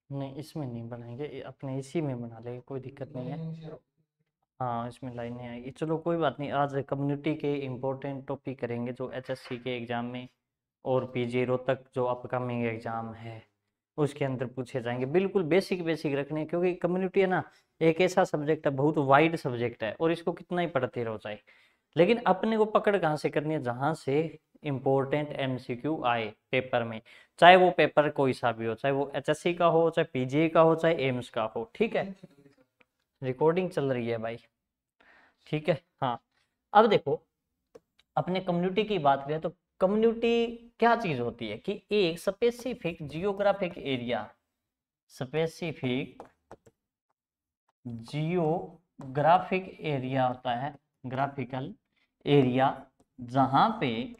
नहीं इसमें नहीं बनाएंगे, अपने इसी में बना लेंगे, कोई दिक्कत नहीं है। हाँ इसमें लाइनें आएगी, चलो कोई बात नहीं। आज कम्युनिटी के इम्पोर्टेंट टॉपिक करेंगे जो एचएससी के एग्जाम में और पीजी रोहतक जो अपकमिंग एग्जाम है उसके अंदर पूछे जाएंगे। बिल्कुल बेसिक बेसिक रखने हैं, क्योंकि कम्युनिटी है ना एक ऐसा सब्जेक्ट है, बहुत वाइड सब्जेक्ट है, और इसको कितना ही पढ़ते रहो चाहे, लेकिन अपने को पकड़ कहाँ से करनी है, जहां से इंपॉर्टेंट एमसीक्यू आए पेपर में, चाहे वो पेपर कोई सा भी हो, चाहे वो एचएससी का हो, चाहे पीजी का हो, चाहे एम्स का हो। ठीक है, रिकॉर्डिंग चल रही है भाई, ठीक है। हाँ अब देखो, अपने कम्युनिटी की बात करें तो कम्युनिटी क्या चीज होती है कि एक specific geographic area, specific geographic area होता है, ग्राफिकल एरिया, जहां पे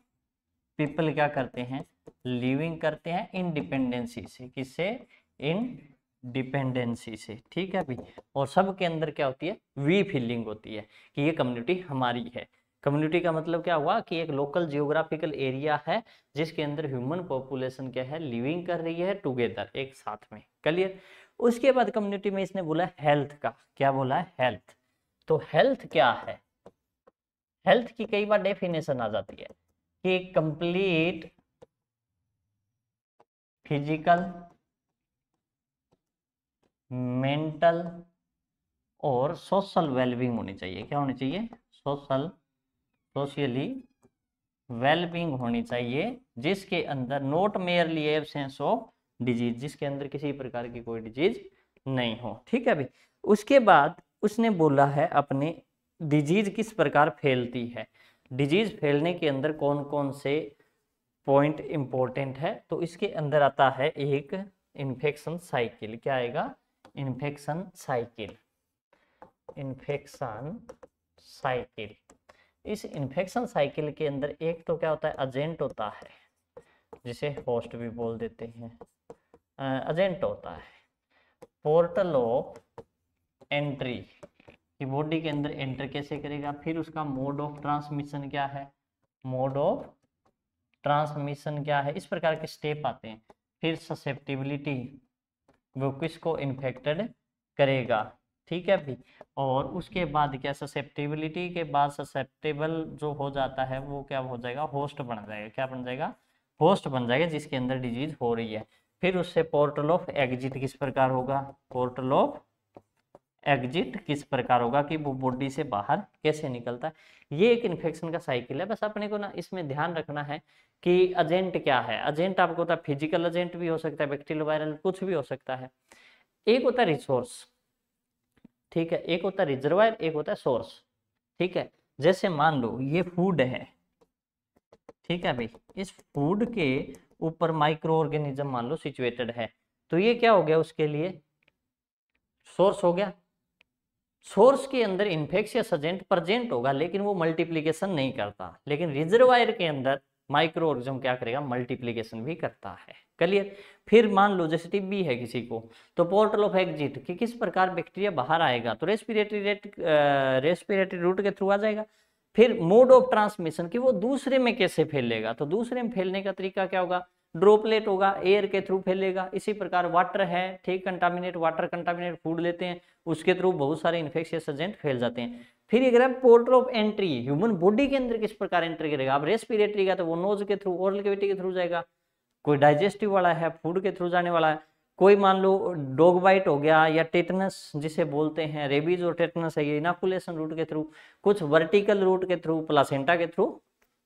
पीपल क्या करते हैं, लिविंग करते हैं इंडिपेंडेंसी से, किससे, इंडिपेंडेंसी से। ठीक है भाई, और सबके अंदर क्या होती है, वी फीलिंग होती है कि ये कम्युनिटी हमारी है। कम्युनिटी का मतलब क्या हुआ कि एक लोकल जियोग्राफिकल एरिया है जिसके अंदर ह्यूमन पॉपुलेशन क्या है, लिविंग कर रही है टुगेदर, एक साथ में। क्लियर। उसके बाद कम्युनिटी में इसने बोला हेल्थ का, क्या बोला है, हेल्थ। तो हेल्थ क्या है, हेल्थ की कई बार डेफिनेशन आ जाती है कि कंप्लीट फिजिकल, मेंटल और सोशल वेलबींग होनी चाहिए। क्या होनी चाहिए, सोशली वेलबींग होनी चाहिए, जिसके अंदर not merely absence of disease, जिसके अंदर किसी प्रकार की कोई डिजीज नहीं हो। ठीक है भाई। उसके बाद उसने बोला है अपने डिजीज किस प्रकार फैलती है, डिजीज फैलने के अंदर कौन कौन से पॉइंट इंपॉर्टेंट है। तो इसके अंदर आता है एक इन्फेक्शन साइकिल। क्या आएगा, इन्फेक्शन साइकिल, इन्फेक्शन साइकिल। इस इन्फेक्शन साइकिल के अंदर एक तो क्या होता है, एजेंट होता है, जिसे होस्ट भी बोल देते हैं, एजेंट होता है। पोर्टल ऑफ एंट्री, कि बॉडी के अंदर एंटर कैसे करेगा। फिर उसका मोड ऑफ ट्रांसमिशन क्या है, मोड ऑफ ट्रांसमिशन क्या है, इस प्रकार के स्टेप आते हैं। फिर ससेप्टिबिलिटी, वो किसको इन्फेक्टेड करेगा। ठीक है भी। और उसके बाद क्या, ससेप्टिबिलिटी के बाद ससेप्टेबल जो हो जाता है वो क्या हो जाएगा, होस्ट बन जाएगा। क्या बन जाएगा, होस्ट बन जाएगा जिसके अंदर डिजीज हो रही है। फिर उससे पोर्टल ऑफ एग्जिट किस प्रकार होगा, पोर्टल ऑफ एग्जिट किस प्रकार होगा, कि वो बॉडी से बाहर कैसे निकलता है। ये एक इन्फेक्शन का साइकिल है। बस अपने को ना इसमें ध्यान रखना है कि एजेंट क्या है। एजेंट आपको होता है फिजिकल एजेंट भी हो सकता है, बैक्टीरियल वायरल कुछ भी हो सकता है। एक होता है रिसोर्स, ठीक है, एक होता है रिजर्वायर, एक होता है सोर्स। ठीक है, जैसे मान लो ये फूड है, ठीक है भाई, इस फूड के ऊपर माइक्रो ऑर्गेनिज्म मान लो सिचुएटेड है, तो ये क्या हो गया, उसके लिए सोर्स हो गया। सोर्स के अंदर इन्फेक्शियस एजेंट प्रेजेंट होगा लेकिन वो मल्टीप्लीकेशन नहीं करता, लेकिन रिजर्वायर के अंदर माइक्रो ऑर्गेनिज्म क्या करेगा, मल्टीप्लीकेशन भी करता है। क्लियर। फिर मान लो जैसे टीबी है किसी को, तो पोर्टल ऑफ एग्जिट कि किस प्रकार बैक्टीरिया बाहर आएगा, तो रेस्पिरेटरी रूट के थ्रू आ जाएगा। फिर मोड ऑफ ट्रांसमिशन कि वो दूसरे में कैसे फैलेगा, तो दूसरे में फैलने का तरीका क्या होगा, ड्रॉपलेट होगा, एयर के थ्रू फैलेगा। इसी प्रकार वाटर है, ठीक, कंटामिनेट वाटर, कंटामिनेट फूड लेते हैं, उसके थ्रू बहुत सारे इन्फेक्शियस एजेंट फैल जाते हैं। फिर अगर portal of entry, human body के अंदर किस प्रकार एंट्री करेगा, अब रेस्पिरेटरी का तो वो नोज के थ्रू, ओरल कैविटी के थ्रू जाएगा। कोई डाइजेस्टिव वाला है, फूड के थ्रू जाने वाला है। कोई मान लो डॉग बाइट हो गया या टेटनस जिसे बोलते हैं, रेबीज और टेटनस है, ये इनाकुलेशन रूट के थ्रू। कुछ वर्टिकल रूट के थ्रू, प्लासेंटा के थ्रू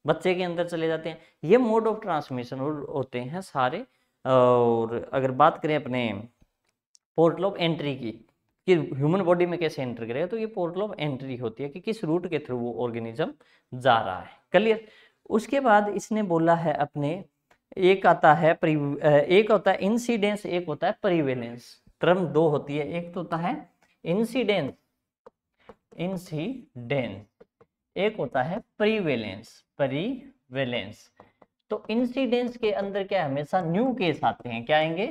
बच्चे के अंदर चले जाते हैं। ये मोड ऑफ ट्रांसमिशन होते हैं सारे। और अगर बात करें अपने पोर्टल ऑफ एंट्री की, कि ह्यूमन बॉडी में कैसे एंटर करेगा, तो ये पोर्टल ऑफ एंट्री होती है कि किस रूट के थ्रू वो ऑर्गेनिज्म जा रहा है। क्लियर। उसके बाद इसने बोला है अपने, एक आता है एक होता है इंसिडेंस, एक होता है प्रीवेलेंस। टर्म दो होती है, एक तो होता है इंसिडेंस, इंसिडेंस, एक होता है प्रीवेलेंस, प्रीवेलेंस। तो इंसिडेंस के अंदर क्या हमेशा न्यू केस आते हैं, क्या आएंगे,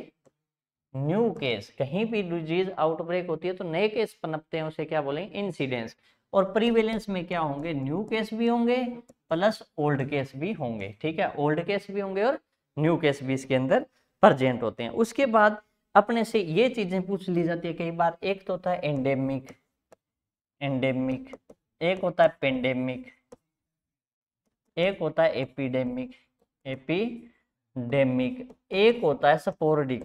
न्यू केस। कहीं भी डिजीज आउटब्रेक होती है तो नए केस पनपते हैं, उसे क्या बोलेंगे, इंसिडेंस। और प्रीवेलेंस में क्या होंगे, न्यू केस भी होंगे प्लस ओल्ड केस भी होंगे। ठीक है, ओल्ड केस भी होंगे और न्यू केस भी इसके अंदर प्रेजेंट होते हैं। उसके बाद अपने से ये चीजें पूछ ली जाती है कई बार, एक तो होता है एंडेमिक, एंडेमिक, एक होता है पेंडेमिक, एक होता है एपिडेमिक, एपिडेमिक, एक होता है स्पोरेडिक,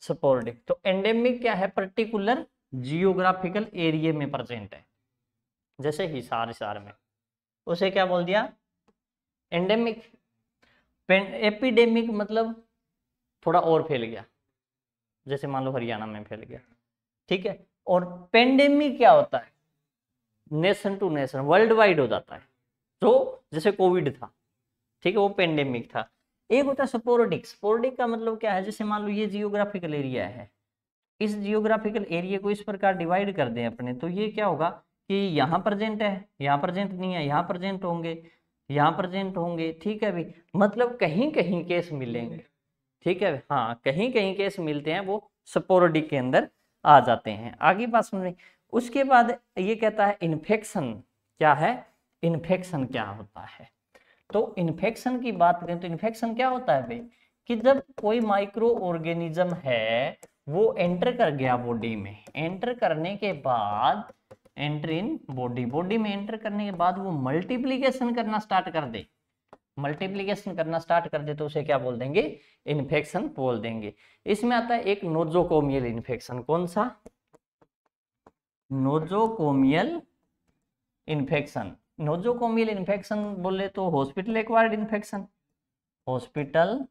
स्पोरेडिक। तो एंडेमिक क्या है, पर्टिकुलर जियोग्राफिकल एरिया में प्रेजेंट है, जैसे हिसार, हिसार में, उसे क्या बोल दिया, एंडेमिक। एपिडेमिक मतलब थोड़ा और फैल गया, जैसे मान लो हरियाणा में फैल गया, ठीक है। और पेंडेमिक क्या होता है, nation to nation, world wide हो जाता है, तो जैसे कोविड था, ठीक है, वो पेंडेमिक था। एक होता है स्पोरेडिक, स्पोरेडिक का मतलब क्या है, जैसे मान लो ये जियोग्राफिकल एरिया है, इस जियोग्राफिकल एरिया को इस प्रकार डिवाइड कर दें अपने, तो ये क्या होगा कि यहाँ प्रेजेंट है, यहाँ प्रेजेंट नहीं है, यहाँ प्रेजेंट होंगे, यहाँ प्रेजेंट होंगे, ठीक है भाई, मतलब कहीं कहीं केस मिलेंगे, ठीक है। हाँ, कहीं कहीं केस मिलते हैं, वो स्पोरेडिक के अंदर आ जाते हैं। आगे बात सुन। उसके बाद ये कहता है इन्फेक्शन क्या है, इन्फेक्शन क्या होता है। तो इन्फेक्शन की बात करें तो इन्फेक्शन क्या होता है भाई, कि जब कोई माइक्रो ऑर्गेनिज्म है वो एंटर कर गया बॉडी में, एंटर करने के बाद, एंटर इन बॉडी, बॉडी में एंटर करने के बाद वो मल्टीप्लीकेशन करना स्टार्ट कर दे, मल्टीप्लीकेशन करना स्टार्ट कर दे, तो उसे क्या बोल देंगे, इन्फेक्शन बोल देंगे। इसमें आता है एक नोजोकोमियल इन्फेक्शन, कौन सा, नोजोकोमियल इन्फेक्शन। नोजोकोमियल इन्फेक्शन बोले तो hospital acquired infection, hospital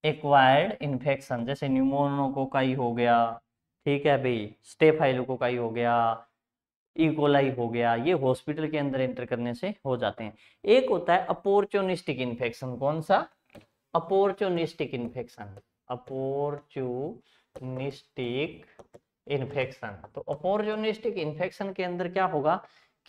acquired infection, जैसे न्यूमोनोकोकाई हो गया, ठीक है भाई, स्टेफाइलोकोकाई हो गया, इकोलाई हो गया, ये हॉस्पिटल के अंदर एंटर करने से हो जाते हैं। एक होता है अपॉर्चुनिस्टिक इन्फेक्शन, कौन सा, अपॉर्चुनिस्टिक इन्फेक्शन, अपॉर्चुनिस्टिक इन्फेक्शन। तो अपॉर्चुनिस्टिक इन्फेक्शन के अंदर क्या होगा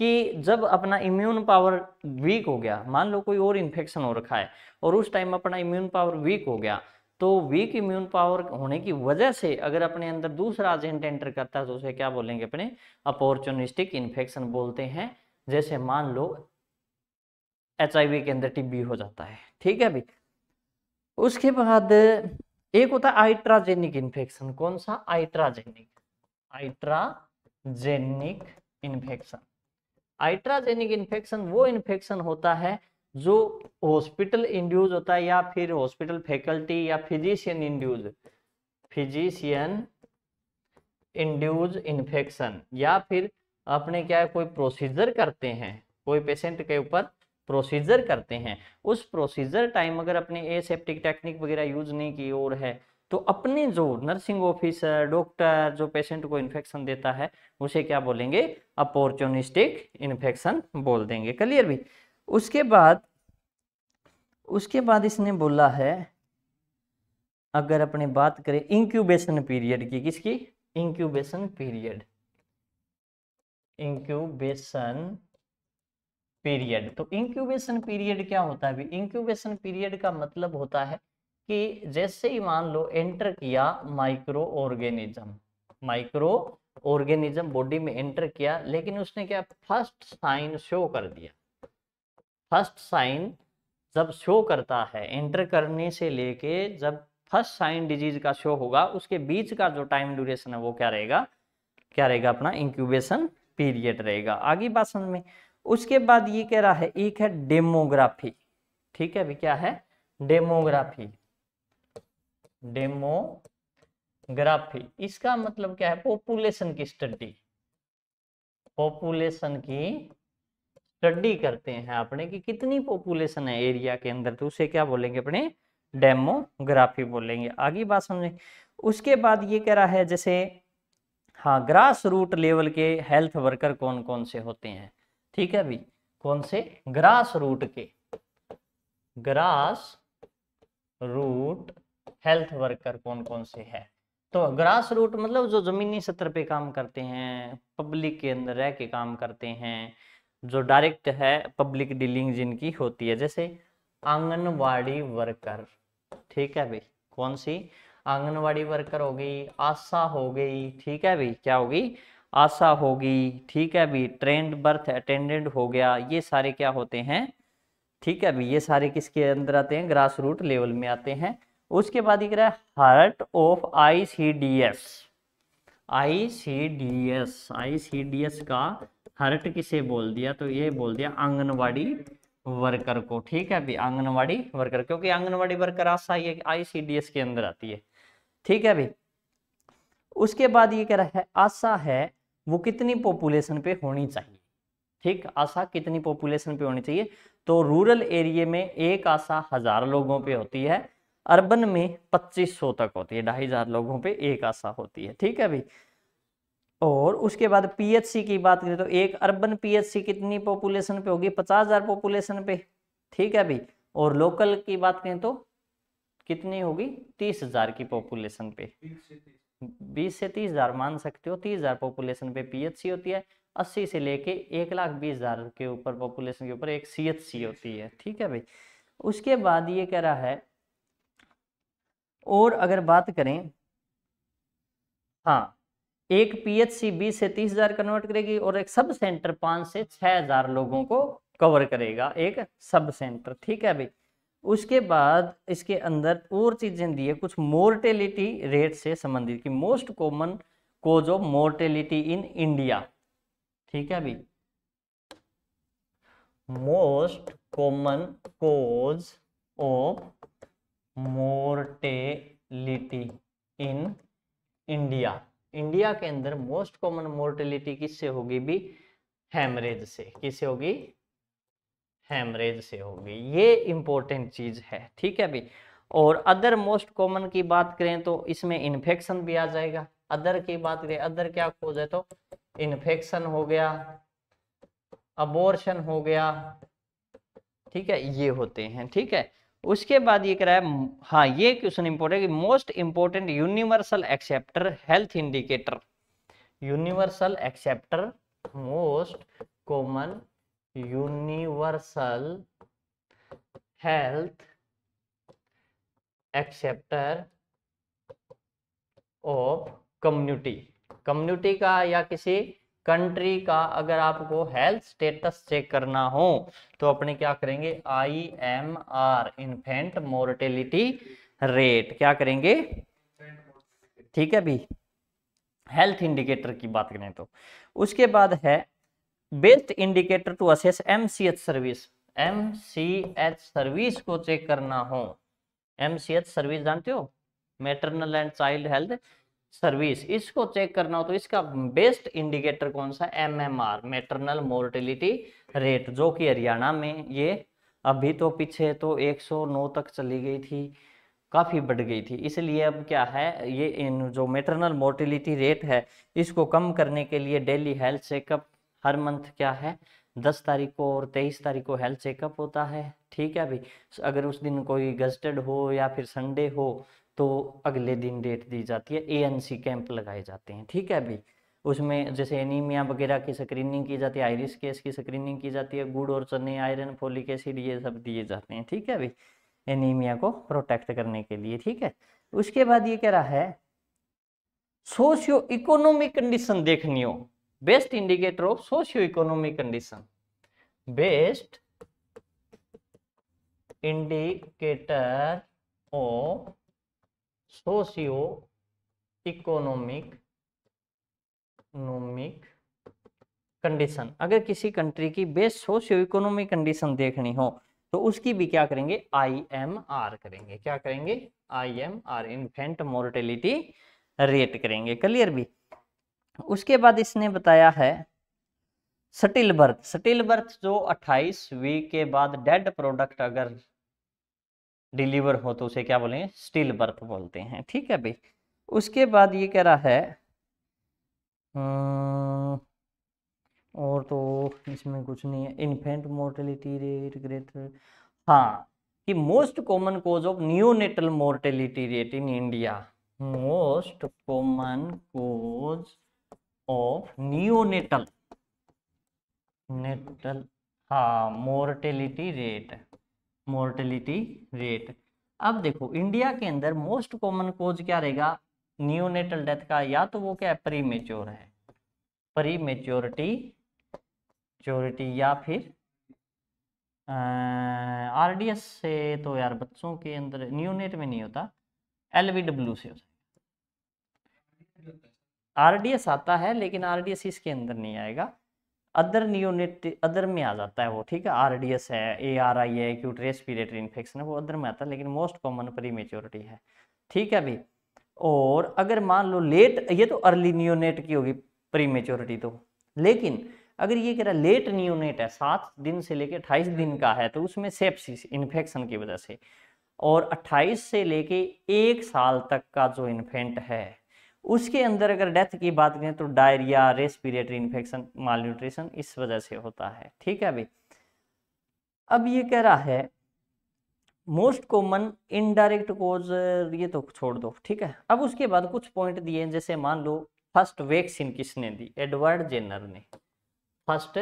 कि जब अपना इम्यून पावर वीक हो गया, मान लो कोई और इन्फेक्शन हो रखा है और उस टाइम अपना इम्यून पावर वीक हो गया, तो वीक इम्यून पावर होने की वजह से अगर अपने अंदर दूसरा एजेंट एंटर करता है तो उसे क्या बोलेंगे, अपने अपॉर्चुनिस्टिक इन्फेक्शन बोलते हैं। जैसे मान लो HIV के अंदर टीबी हो जाता है, ठीक है भाई। उसके बाद एक होता है आइट्राजेनिक इन्फेक्शन, कौन सा, iatrogenic, iatrogenic infection. Iatrogenic infection वो इन्फेक्शन होता है जो हॉस्पिटल इंड्यूज होता है, या फिर हॉस्पिटल फैकल्टी या physician induce, physician induce infection, या फिर अपने क्या है कोई प्रोसीजर करते हैं, कोई पेशेंट के ऊपर प्रोसीजर करते हैं, उस प्रोसीजर टाइम अगर अपने एसेप्टिक टेक्निक वगैरह यूज नहीं की और है, तो अपने जो नर्सिंग ऑफिसर, डॉक्टर जो पेशेंट को इन्फेक्शन देता है उसे क्या बोलेंगे, अपॉर्चुनिस्टिक इन्फेक्शन बोल देंगे। क्लियर भी। उसके बाद इसने बोला है, अगर अपने बात करें इंक्यूबेशन पीरियड की, किसकी, इंक्यूबेशन पीरियड, इंक्यूबेशन पीरियड। तो इंक्यूबेशन पीरियड क्या होता है, इंक्यूबेशन पीरियड का मतलब होता है कि जैसे ही मान लो एंटर किया micro organism, micro organism body में एंटर किया, लेकिन उसने क्या फर्स्ट साइन शो कर दिया, फर्स्ट साइन जब शो करता है, एंटर करने से लेके जब फर्स्ट साइन डिजीज का शो होगा, उसके बीच का जो टाइम ड्यूरेशन है वो क्या रहेगा, क्या रहेगा, अपना इंक्यूबेशन पीरियड रहेगा। आगे बात समझ में। उसके बाद ये कह रहा है, एक है डेमोग्राफी, ठीक है अभी, क्या है, डेमोग्राफी, डेमोग्राफी इसका मतलब क्या है, पॉपुलेशन की स्टडी, पॉपुलेशन की स्टडी करते हैं अपने कि कितनी पॉपुलेशन है एरिया के अंदर, तो उसे क्या बोलेंगे, अपने डेमोग्राफी बोलेंगे। आगे बात समझे। उसके बाद ये कह रहा है, जैसे हाँ, ग्रास रूट लेवल के हेल्थ वर्कर कौन कौन से होते हैं, ठीक है अभी, कौन से, ग्रास रूट के, ग्रास रूट हेल्थ वर्कर कौन कौन से है। तो ग्रास रूट मतलब जो जमीनी स्तर पे काम करते हैं, पब्लिक के अंदर रह के काम करते हैं, जो डायरेक्ट है पब्लिक डीलिंग जिनकी होती है, जैसे आंगनवाड़ी वर्कर, ठीक है भाई, कौन सी, आंगनवाड़ी वर्कर हो गई, आशा हो गई, ठीक है भाई, क्या होगी, आशा होगी, ठीक है भाई, ट्रेंड बर्थ अटेंडेंट हो गया, ये सारे क्या होते हैं, ठीक है अभी ये सारे किसके अंदर आते हैं, ग्रास रूट लेवल में आते हैं। उसके बाद ये कह रहा है हार्ट ऑफ आईसीडीएस। आईसीडीएस का हार्ट किसे बोल दिया, तो ये बोल दिया आंगनवाड़ी वर्कर को। ठीक है अभी आंगनवाड़ी वर्कर, क्योंकि आंगनवाड़ी वर्कर आशा ये आईसीडीएस के अंदर आती है। ठीक है अभी उसके बाद ये कह रहा है आशा है वो कितनी पॉपुलेशन पे होनी चाहिए। ठीक आशा कितनी पॉपुलेशन पे होनी चाहिए, तो रूरल एरिया में एक आशा 1000 लोगों पे होती है, अर्बन में 2500 तक होती है, 2500 लोगों पे एक आशा होती है। ठीक है अभी और उसके बाद पीएचसी की बात करें तो एक अर्बन पीएचसी कितनी पॉपुलेशन पे होगी, 50,000 पॉपुलेशन पे। ठीक है अभी और लोकल की बात करें तो कितनी होगी, 30,000 की पॉपुलेशन पे, 20 से 30,000 मान सकते हो, 30,000 पॉपुलेशन पे पीएचसी होती है, 80 से लेके 1,20,000 के ऊपर पॉपुलेशन के ऊपर एक सीएचसी होती है। ठीक है भाई उसके बाद ये कह रहा है और अगर बात करें हाँ एक पीएचसी 20 से 30,000 कन्वर्ट करेगी और एक सब सेंटर 5 से 6,000 लोगों को कवर करेगा एक सब सेंटर। ठीक है भाई उसके बाद इसके अंदर और चीजें दी है कुछ मोर्टेलिटी रेट से संबंधित की most common cause of mortality in India. ठीक है भाई most common cause of mortality in India. India के अंदर मोस्ट कॉमन मोर्टेलिटी किससे होगी भी, हेमरेज से। किससे होगी, हेमरेज से होगी, ये इंपॉर्टेंट चीज है। ठीक है भाई और अदर मोस्ट कॉमन की बात करें तो इसमें इन्फेक्शन भी आ जाएगा। अदर की बात करें अदर क्या खोज है तो इन्फेक्शन हो गया, अबॉर्शन हो गया। ठीक है ये होते हैं। ठीक है उसके बाद ये कह रहा है हाँ ये क्वेश्चन इंपॉर्टेंट है, most important universal acceptor health indicator. Universal acceptor most common universal health acceptor of community. Community का या किसी कंट्री का अगर आपको हेल्थ स्टेटस चेक करना हो तो अपने क्या करेंगे, IMR इन्फेंट मोर्टेलिटी रेट क्या करेंगे। ठीक है भी हेल्थ इंडिकेटर की बात करें तो उसके बाद है best indicator to assess MCH service. MCH service को चेक करना हो, MCH सर्विस जानते हो, maternal and child health service, इसको चेक करना हो तो इसका बेस्ट इंडिकेटर कौन सा, MMR मैटरनल मोर्टेलिटी रेट, जो कि हरियाणा में ये अभी तो पीछे तो 109 तक चली गई थी, काफ़ी बढ़ गई थी। इसलिए अब क्या है ये इन जो मैटरनल मोर्टेलिटी रेट है इसको कम करने के लिए डेली हेल्थ चेकअप हर मंथ क्या है 10 तारीख को और 23 तारीख को हेल्थ चेकअप होता है। ठीक है अभी अगर उस दिन कोई गस्टेड हो या फिर संडे हो तो अगले दिन डेट दी जाती है, ANC कैंप लगाए जाते हैं। ठीक है अभी उसमें जैसे एनीमिया वगैरह की स्क्रीनिंग की जाती है, आयरिस केस की स्क्रीनिंग की जाती है, गुड़ और चने, आयरन, फोलिक एसिड ये सब दिए जाते हैं। ठीक है अभी एनीमिया को प्रोटेक्ट करने के लिए। ठीक है उसके बाद ये कह रहा है सोशियो इकोनॉमिक कंडीशन देखनी हो, best indicator of socio economic condition, best indicator of socio economic condition. अगर किसी कंट्री की बेस्ट सोशियो इकोनॉमिक कंडीशन देखनी हो तो उसकी भी क्या करेंगे, IMR करेंगे। क्या करेंगे, IMR इन्फेंट मोर्टेलिटी रेट करेंगे। क्लियर भी उसके बाद इसने बताया है स्टिल बर्थ। स्टिल बर्थ जो 28 वीक के बाद डेड प्रोडक्ट अगर डिलीवर हो तो उसे क्या बोलेंगे, स्टिल बर्थ बोलते हैं। ठीक है भाई उसके बाद ये कह रहा है और तो इसमें कुछ नहीं है, इन्फेंट मोर्टेलिटी रेट ग्रेटर, हाँ कि most common cause of neonatal mortality rate in India, most common cause of neonatal natal हाँ मोर्टेलिटी रेट। अब देखो इंडिया के अंदर मोस्ट कॉमन कोज क्या रहेगा नियोनेटल डेथ का, या तो वो क्या है प्रीमेच्योर है, प्रीमेच्योरिटी या फिर आरडीएस से तो यार बच्चों के अंदर न्यूनेट में नहीं होता, एलबीडब्ल्यू से होता है। आरडीएस आता है लेकिन आरडीएस इसके अंदर नहीं आएगा, अदर नियोनेट अदर में आ जाता है वो, ठीक है। आरडीएस है, एआरआई है, एक्यूट रेस्पिरेटरी इन्फेक्शन है, वो अदर में आता है, लेकिन मोस्ट कॉमन प्रीमेच्योरिटी है, ठीक है भाई। और अगर मान लो लेट, ये तो अर्ली नियोनेट की होगी प्रीमेच्योरिटी तो, लेकिन अगर ये कह रहा लेट नियोनेट है, 7 दिन से लेके 28 दिन का है, तो उसमें सेप्सिस इन्फेक्शन की वजह से, और 28 से लेके 1 साल तक का जो इन्फेंट है उसके अंदर अगर डेथ की बात करें तो डायरिया, रेस्पिरेटरी इन्फेक्शन, मालन्यूट्रिशन इस वजह से होता है, ठीक है भाई। अब ये कह रहा है मोस्ट कॉमन इनडायरेक्ट कोज, ये तो छोड़ दो, ठीक है। अब उसके बाद कुछ पॉइंट दिए, जैसे मान लो फर्स्ट वैक्सीन किसने दी, एडवर्ड जेनर ने। फर्स्ट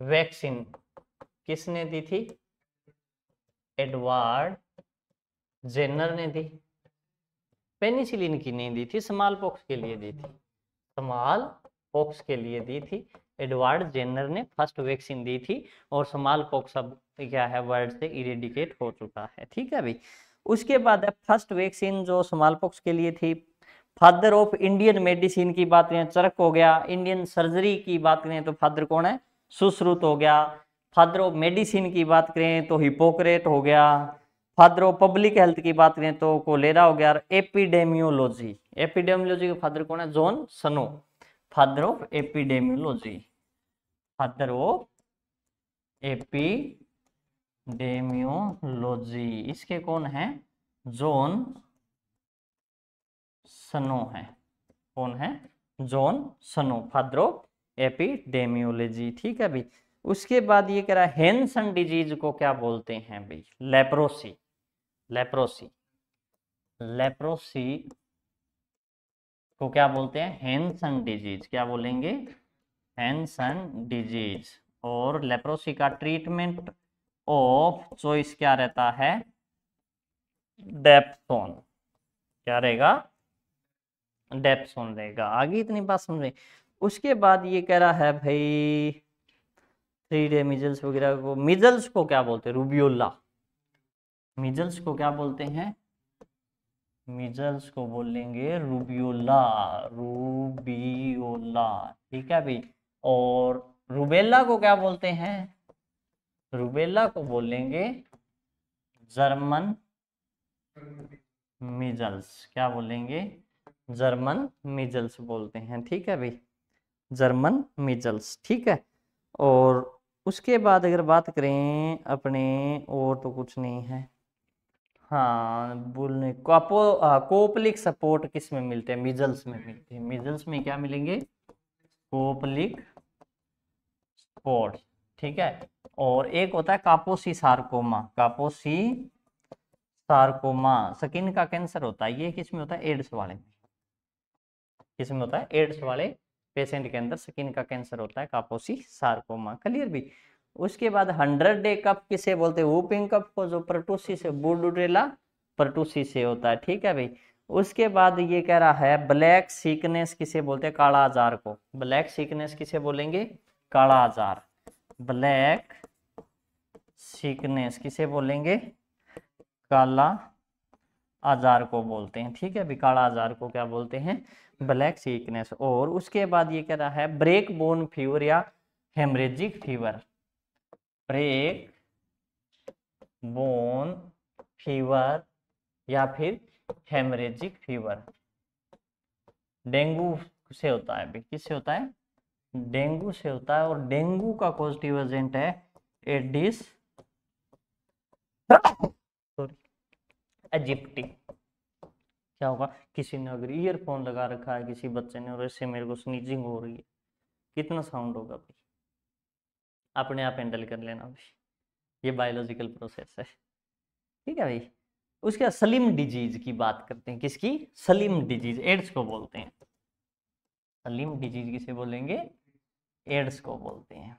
वैक्सीन किसने दी थी, एडवर्ड जेनर ने दी। पेनिसिलिन की नहीं दी थी, स्मॉल पॉक्स के लिए दी थी, स्मॉल पॉक्स के लिए दी थी। एडवर्ड जेनर ने फर्स्ट वैक्सीन दी थी, और स्मॉल पॉक्स अब क्या है वर्ल्ड से इरेडिकेट हो चुका है, ठीक है भाई। उसके बाद फर्स्ट वैक्सीन जो स्मॉल पॉक्स के लिए थी, फादर ऑफ इंडियन मेडिसिन की बात करें चरक हो गया, इंडियन सर्जरी की बात करें तो फादर कौन है, सुश्रुत हो गया। फादर ऑफ मेडिसिन की बात करें तो हिपोक्रेट हो गया। फादर ऑफ पब्लिक हेल्थ की बात करें तो कोलेरा हो गया। एपिडेमियोलॉजी, एपिडेमियोलॉजी के फादर कौन है, Jon Snow, father of epidemiology, father of epidemiology इसके कौन है, जॉन स्नो है। कौन है, Jon Snow, father of epidemiology, ठीक है भाई। उसके बाद ये कह रहा है हैंसन डिजीज को क्या बोलते हैं भाई, लेप्रोसी, लेप्रोसी, लेप्रोसी को क्या बोलते हैं, हैंसन डिजीज, क्या बोलेंगे, हैंसन डिजीज। और लेप्रोसी का ट्रीटमेंट ऑफ चॉइस क्या रहता है, डेप्सोन, क्या रहेगा, डेप्सोन रहेगा। आगे इतनी बात समझे। उसके बाद ये कह रहा है भाई 3 डे मिजल्स वगैरह को, मिजल्स को क्या बोलते हैं, रूबियोला, मिजल्स को क्या बोलते हैं, मिजल्स को बोलेंगे रूबियोला, रूबियोला, ठीक है भाई। और रूबेला को क्या बोलते हैं, रूबेला को बोलेंगे जर्मन मिजल्स, क्या बोलेंगे, जर्मन मिजल्स बोलते हैं, ठीक है भाई, जर्मन मिजल्स, ठीक है। और उसके बाद अगर बात करें अपने, और तो कुछ नहीं है। हाँ बोलने कोपलिक सपोर्ट किस में मिलते हैं, मिजल्स में मिलते हैं, मिजल्स में क्या मिलेंगे, कोपलिक स्पॉट, ठीक है। और एक होता है कापोसी सार्कोमा, कापोसी सार्कोमा स्किन का कैंसर होता है, ये किस में होता है, एड्स वाले में, किस में होता है, एड्स वाले पेशेंट के अंदर स्किन का कैंसर होता है, कापोसी सार्कोमा, क्लियर भी। उसके बाद 100 डे कफ किसे बोलते हैं, वूपिंग कफ को, जो परटूसी से, बुर्डुरेला परटूसी से होता है, ठीक है भाई। उसके बाद ये कह रहा है ब्लैक सीकनेस किसे बोलते हैं, काला आजार को, ब्लैक सीकनेस किसे बोलेंगे, काला आजार, ब्लैक सीकनेस किसे बोलेंगे, काला आजार को बोलते हैं, ठीक है अभी, काला आजार को क्या बोलते हैं, ब्लैक सीकनेस। और उसके बाद ये कह रहा है ब्रेक बोन फीवर या hemorrhagic fever, break bone fever या फिर हेमरेजिक फीवर, डेंगू से होता है अभी, किससे होता है, डेंगू से होता है। और डेंगू का पॉजिटिव एजेंट है एडिस सॉरी इजिप्टी। क्या होगा, किसी ने अगर ईयरफोन लगा रखा है किसी बच्चे ने, और इससे मेरे को स्नीजिंग हो रही है, कितना साउंड होगा भाई, अपने आप हैंडल कर लेना भाई, ये बायोलॉजिकल प्रोसेस है, ठीक है भाई। उसके बाद सलीम डिजीज की बात करते हैं, किसकी, सलीम डिजीज, एड्स को बोलते हैं, सलीम डिजीज किसे बोलेंगे, एड्स को बोलते हैं,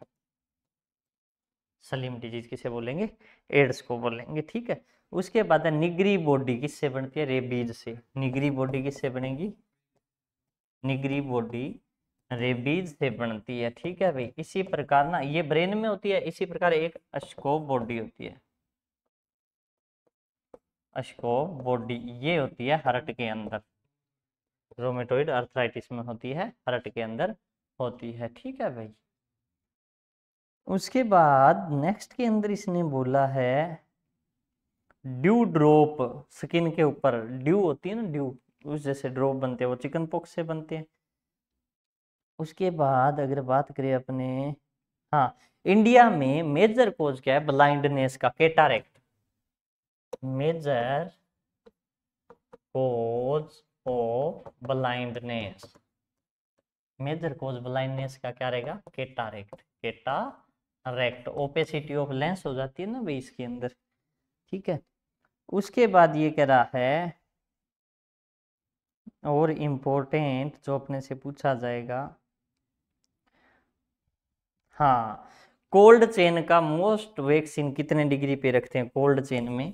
सलीम डिजीज किसे बोलेंगे, एड्स को बोलेंगे, ठीक है। उसके बाद है निगरी बॉडी किससे बनती है, रेबीज से, निगरी बॉडी किससे बनेगी, निगरी बॉडी रेबीज से बनती है। ठीक है भाई, इसी प्रकार ना ये ब्रेन में होती है, इसी प्रकार एक अस्कोप बॉडी होती है। अस्कोप बॉडी ये होती है हार्ट के अंदर, रोमेटोइड अर्थराइटिस में होती है, हार्ट के अंदर होती है। ठीक है भाई, उसके बाद नेक्स्ट के अंदर इसने बोला है ड्यू ड्रॉप, स्किन के ऊपर ड्यू होती है ना, ड्यू उस जैसे ड्रॉप बनते हैं, वो चिकन पॉक्स से बनते हैं। उसके बाद अगर बात करें अपने, हाँ, इंडिया में मेजर कोज क्या है ब्लाइंडनेस का, cataract. Major cause of blindness, major cause blindness का क्या रहेगा, cataract. Cataract opacity of lens हो जाती है ना भाई इसके अंदर। ठीक है, उसके बाद ये कह रहा है और इम्पोर्टेंट जो अपने से पूछा जाएगा, हाँ, कोल्ड चेन का मोस्ट वैक्सीन कितने डिग्री पे रखते हैं कोल्ड चेन में?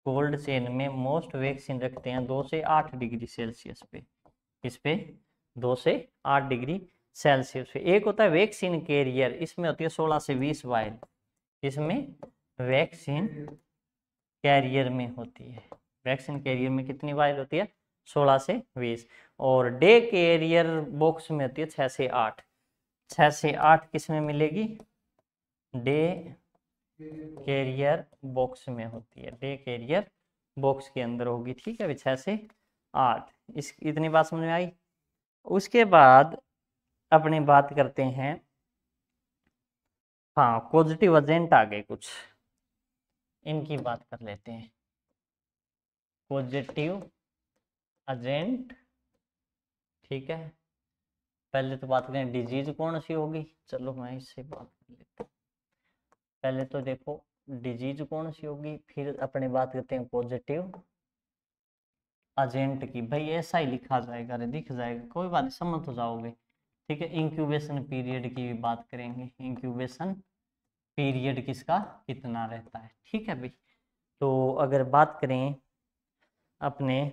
कोल्ड चेन में मोस्ट वैक्सीन रखते हैं 2 से 8 डिग्री सेल्सियस पे। किस पे? 2 से 8 डिग्री सेल्सियस पे। एक होता है वैक्सीन कैरियर, इसमें होती है 16 से 20 वायल। इसमें वैक्सीन कैरियर में होती है, वैक्सीन कैरियर में कितनी वायल होती है? 16 से 20। और डे कैरियर बॉक्स में होती है 6 से 8। 6 से 8 किस में मिलेगी? डे कैरियर बॉक्स में होती है, डे कैरियर बॉक्स के अंदर होगी। ठीक है, 6 से 8। इस इतनी बात समझ में आई। उसके बाद अपनी बात करते हैं, हाँ, पॉजिटिव एजेंट आ गए कुछ, इनकी बात कर लेते हैं। पॉजिटिव एजेंट, ठीक है, पहले तो बात करें डिजीज कौन सी होगी, चलो मैं इससे बात कर लेता हूँ। पहले तो देखो डिजीज कौन सी होगी, फिर अपने बात करते हैं पॉजिटिव एजेंट की। भाई ऐसा ही लिखा जाएगा, अरे दिख जाएगा, कोई बात नहीं, समझ तो जाओगे। ठीक है, इंक्यूबेशन पीरियड की भी बात करेंगे, इंक्यूबेशन पीरियड किसका कितना रहता है। ठीक है भाई, तो अगर बात करें अपने,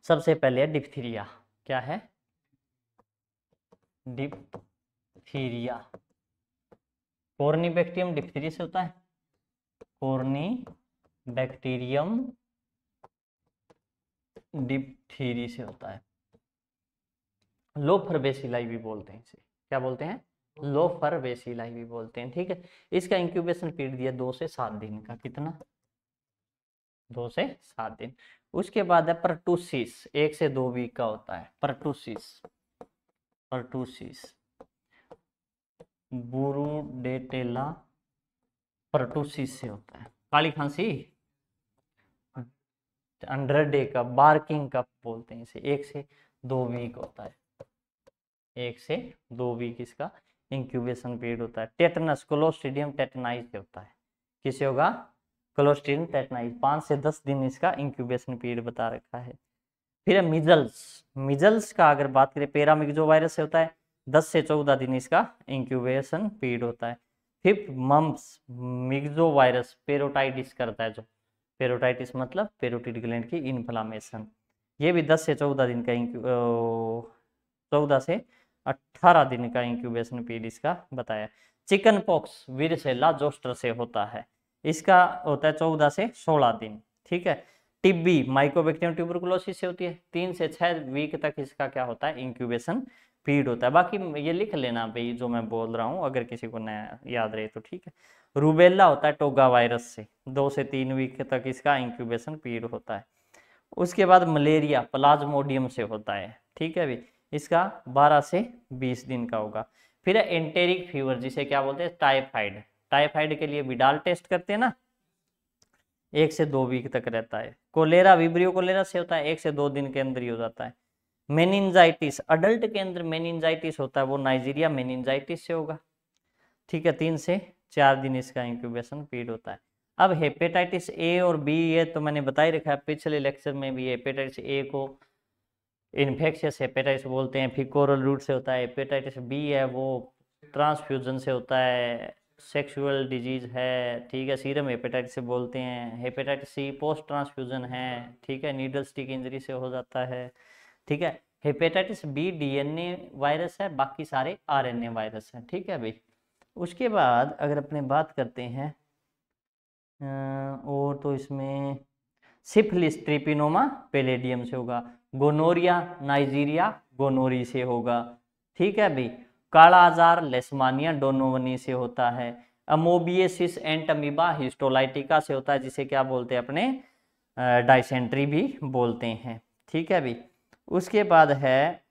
सबसे पहले डिप्थीरिया, क्या है? डिप्थीरिया, कॉर्नी बैक्टीरियम डिप्थीरिया से होता है, कॉर्नी बैक्टीरियम डिप्थीरी से होता है। लोफर बेसिलाई भी बोलते हैं इसे, क्या बोलते हैं? लोफर बेसिलाई भी बोलते हैं। ठीक है, इसका इंक्यूबेशन पीरियड दिया 2 से 7 दिन का, कितना? 2 से 7 दिन। उसके बाद है परटूसिस, 1 से 2 वीक का होता है परटूसिस। परटूसिस बुरुडेटेला परटूसिस से होता है। काली खांसी 100 डे का, बार्किंग कप बोलते हैं इसे, 1 से 2 वीक होता है, 1 से 2 वीक इसका इंक्यूबेशन पीरियड होता है। टेटनस, क्लोस्ट्रीडियम टेटनाइज से होता है, किसे होगा? क्लोस्ट्रीडियम टेटनाइज। 5 से 10 दिन इसका इंक्यूबेशन पीरियड बता रखा है। फिर मिजल्स, मिजल्स का अगर बात करें पैरामिक्सो वायरस से होता है, 10 से 14 दिन इसका इंक्यूबेशन पीरियड होता है। फिर मम्प्स, मिक्सो वायरस पेरोटाइटिस करता है, जो पेरोटाइटिस मतलब पेरोटिड ग्लैंड की इन्फ्लामेशन, ये भी 10 से 14 दिन का 14 से 18 दिन का इंक्यूबेशन पीरियड इसका बताया। चिकन पॉक्स विरसेला जोस्टर से होता है, इसका होता है 14 से 16 दिन। ठीक है, टीबी माइकोबैक्टीरियम ट्यूबरकुलोसिस से होती है, 3 से 6 वीक तक इसका क्या होता है? इंक्यूबेशन पीरियड होता है। बाकी ये लिख लेना भाई जो मैं बोल रहा हूँ, अगर किसी को नया याद रहे तो। ठीक है, रूबेला होता है टोगा वायरस से, 2 से 3 वीक तक इसका इंक्यूबेशन पीरियड होता है। उसके बाद मलेरिया प्लाज्मोडियम से होता है। ठीक है भाई, इसका 12 से 20 दिन का होगा। फिर एंटेरिक फीवर, जिसे क्या बोलते हैं? टाइफाइड। टाइफाइड के लिए विडाल टेस्ट करते हैं ना, 1 से 2 वीक तक रहता है। कोलेरा विब्रियो कोलेरा से होता है, 1 से 2 दिन के अंदर ही हो जाता है। मेनिंजाइटिस, अडल्ट के अंदर मेनिंजाइटिस होता है, वो नाइजीरिया मेनिंजाइटिस से होगा। ठीक है, 3 से 4 दिन इसका इंक्यूबेशन पीरियड होता है। अब हेपेटाइटिस ए और बी, ये तो मैंने बता ही रखा है पिछले लेक्चर में भी। हेपेटाइटिस ए को इन्फेक्शियस हेपेटाइटिस बोलते हैं, फिर कोरल रूट से होता है। हेपेटाइटिस बी है वो ट्रांसफ्यूजन से होता है, सेक्सुअल डिजीज है। ठीक है, सीरम हेपेटाइटिस से बोलते हैं। हेपेटाइटिस सी पोस्ट ट्रांसफ्यूजन है। ठीक है, नीडल स्टिक इंजरी से हो जाता है। ठीक है, हेपेटाइटिस बी डीएनए वायरस है, बाकी सारे आरएनए वायरस हैं, ठीक है भाई। उसके बाद अगर अपने बात करते हैं और तो इसमें सिफिलिस ट्रिपिनोमा पैलेडियम से होगा, गोनोरिया नाइजीरिया गोनोरी से होगा, ठीक है भाई। काला आजार लेशमानिया डोनोवनी से होता है। अमोबियसिस एंड अमीबा हिस्टोलाइटिका से होता है, जिसे क्या बोलते हैं अपने डायसेंट्री भी बोलते हैं, ठीक है भाई। उसके बाद है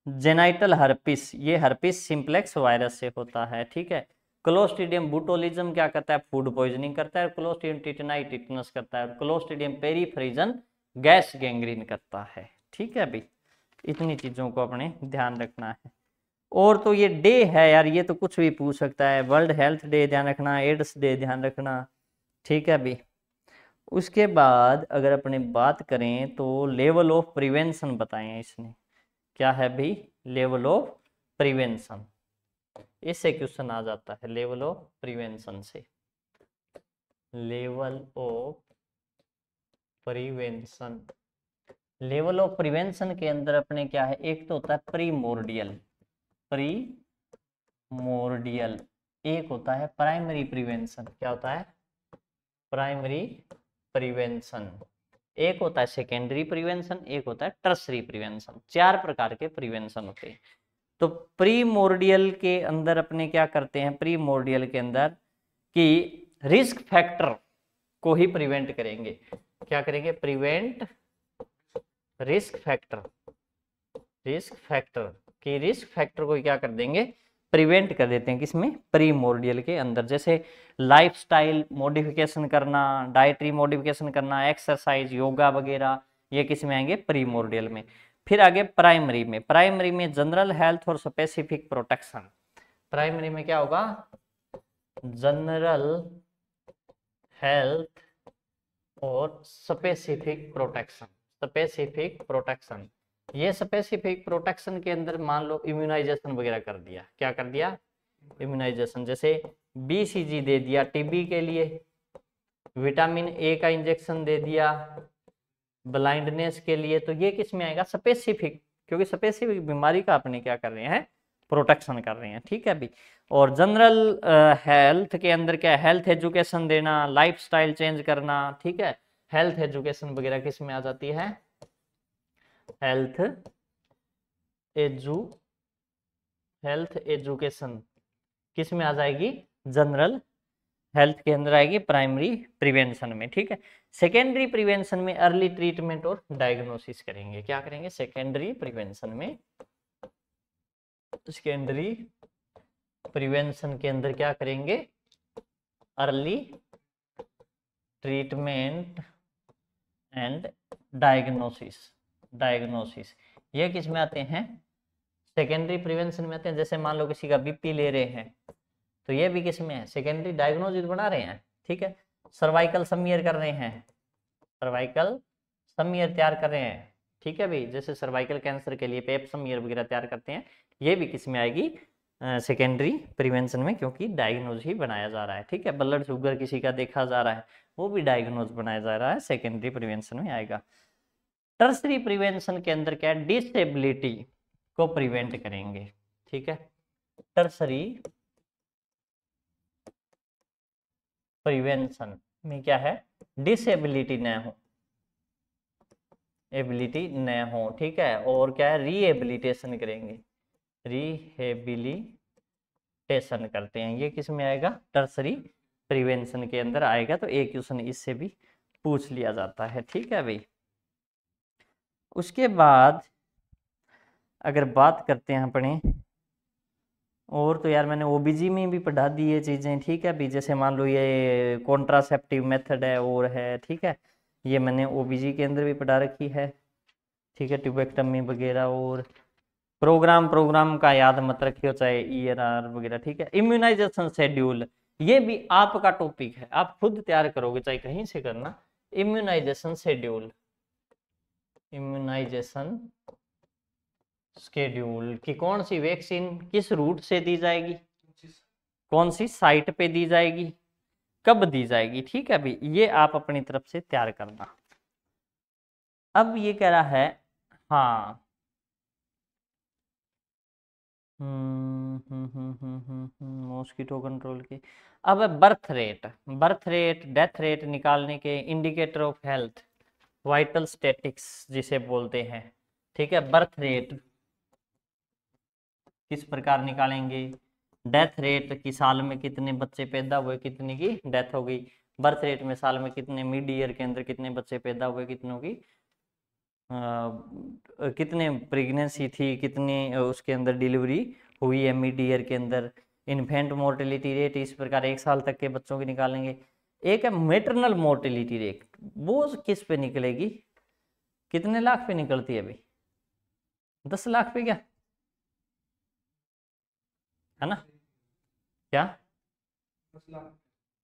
जेनाइटल हर्पिस, ये हर्पिस सिंप्लेक्स वायरस से होता है, ठीक है। क्लोस्ट्रीडियम बुटोलिज्म क्या करता है, फूड पॉइजनिंग करता है। क्लोस्ट्रीडियम टिटनाई टिटनस करता है। क्लोस्ट्रीडियम पेरीफ्रीजन गैस गैंग्रीन करता है, ठीक है भाई। इतनी चीजों को अपने ध्यान रखना है। और तो ये डे है यार, ये तो कुछ भी पूछ सकता है। वर्ल्ड हेल्थ डे ध्यान रखना, एड्स डे ध्यान रखना, ठीक है भाई। उसके बाद अगर अपने बात करें तो लेवल ऑफ प्रिवेंशन बताएं इसने, क्या है भाई, लेवल ऑफ प्रिवेंशन। इससे क्वेश्चन आ जाता है लेवल ऑफ प्रिवेंशन से। Level of prevention, level of prevention के अंदर अपने क्या है, एक तो होता है प्रीमोर्डियल, प्रीमोर्डियल, एक होता है प्राइमरी प्रिवेंशन, क्या होता है, प्राइमरी प्रिवेंशन, एक होता है सेकेंडरी प्रिवेंशन, एक होता है टर्सरी प्रिवेंशन। 4 प्रकार के प्रिवेंशन होते हैं। तो प्रीमोर्डियल के अंदर अपने क्या करते हैं, प्रीमोर्डियल के अंदर कि रिस्क फैक्टर को ही प्रिवेंट करेंगे। क्या करेंगे, prevent risk factor, risk factor कि रिस्क फैक्टर को क्या कर देंगे, प्रिवेंट कर देते हैं। किसमें, प्रीमोर्डियल के अंदर। जैसे लाइफस्टाइल मॉडिफिकेशन करना, डाइटरी मॉडिफिकेशन करना, एक्सरसाइज योगा वगैरह, ये किस में आएंगे, प्रीमोर्डियल में। फिर आगे प्राइमरी में, प्राइमरी में जनरल हेल्थ और स्पेसिफिक प्रोटेक्शन। प्राइमरी में क्या होगा, जनरल हेल्थ और स्पेसिफिक प्रोटेक्शन, स्पेसिफिक प्रोटेक्शन। ये स्पेसिफिक प्रोटेक्शन के अंदर मान लो इम्यूनाइजेशन वगैरह कर दिया, क्या कर दिया, इम्यूनाइजेशन। जैसे BCG दे दिया टीबी के लिए, विटामिन ए का इंजेक्शन दे दिया ब्लाइंडनेस के लिए, तो ये किस में आएगा, स्पेसिफिक, क्योंकि स्पेसिफिक बीमारी का अपने क्या कर रहे हैं, प्रोटेक्शन कर रहे हैं, ठीक है अभी। और जनरल हेल्थ के अंदर क्या है, हेल्थ एजुकेशन देना, लाइफस्टाइल चेंज करना, ठीक है। हेल्थ एजुकेशन वगैरह किस में आ जाती है, हेल्थ एजुकेशन किस में आ जाएगी, जनरल हेल्थ के अंदर आएगी, प्राइमरी प्रिवेंशन में, ठीक है। सेकेंडरी प्रिवेंशन में अर्ली ट्रीटमेंट और डायग्नोसिस करेंगे, क्या करेंगे, सेकेंडरी प्रिवेंशन में, सेकेंडरी प्रिवेंशन के अंदर क्या करेंगे, early treatment and diagnosis, diagnosis ये किस में आते हैं, सेकेंडरी प्रिवेंशन में आते हैं। जैसे मान लो किसी का बीपी ले रहे हैं, तो ये भी किस में है, सेकेंडरी डायग्नोसिस बना रहे हैं, ठीक है। सर्वाइकल समीयर कर रहे हैं, सर्वाइकल समीयर तैयार कर रहे हैं, ठीक है भाई। जैसे सर्वाइकल कैंसर के लिए पेप समीयर वगैरह तैयार करते हैं, ये भी किस में आएगी, सेकेंडरी प्रिवेंशन में, क्योंकि डायग्नोज ही बनाया जा रहा है, ठीक है। ब्लड शुगर किसी का देखा जा रहा है, वो भी डायग्नोज बनाया जा रहा है, सेकेंडरी प्रिवेंशन में आएगा। टर्सरी प्रिवेंशन के अंदर क्या है, डिसेबिलिटी को प्रिवेंट करेंगे, ठीक है। टर्सरी प्रिवेंशन में क्या है, डिसेबिलिटी न हो, एबिलिटी न हो, ठीक है। और क्या है, रीएबिलिटेशन करेंगे, रीहेबिलिटेशन करते हैं, ये किस में आएगा, टर्सरी प्रिवेंशन के अंदर आएगा। तो एक क्वेश्चन इससे भी पूछ लिया जाता है, ठीक है भाई। उसके बाद अगर बात करते हैं अपने, और तो यार मैंने ओबीजी में भी पढ़ा दी ये चीज़ें, ठीक है अभी। जैसे मान लो ये कॉन्ट्रासेप्टिव मेथड है और है, ठीक है, ये मैंने ओबीजी के अंदर भी पढ़ा रखी है, ठीक है। ट्यूबेक्टमी वगैरह और प्रोग्राम का याद मत रखियो, चाहे ERR वगैरह, ठीक है। इम्यूनाइजेशन शेड्यूल, ये भी आपका टॉपिक है, आप खुद तैयार करोगे, चाहे कहीं से करना। इम्यूनाइजेशन शेड्यूल, इम्यूनाइजेशन शेड्यूल कि कौन सी वैक्सीन किस रूट से दी जाएगी, कौन सी साइट पे दी जाएगी, कब दी जाएगी, ठीक है भाई। ये आप अपनी तरफ से तैयार करना। अब ये कह रहा है हाँ, मॉस्किटो कंट्रोल की। अब बर्थ रेट डेथ रेट निकालने के indicator of health, vital statics जिसे बोलते हैं। ठीक है, बर्थ रेट किस प्रकार निकालेंगे, डेथ रेट की साल में कितने बच्चे पैदा हुए, कितने की डेथ हो गई, बर्थ रेट में साल में कितने, मिड ईयर के अंदर कितने बच्चे पैदा हुए, कितनों की कितने प्रेगनेंसी थी, कितने उसके अंदर डिलीवरी हुई है मिड ईयर के अंदर। इन्फेंट मोर्टेलिटी रेट इस प्रकार एक साल तक के बच्चों की निकालेंगे। एक है मेटरनल मोर्टेलिटी रेट, वो किस पे निकलेगी, कितने लाख पे निकलती है अभी, 10 लाख पे क्या, है ना, क्या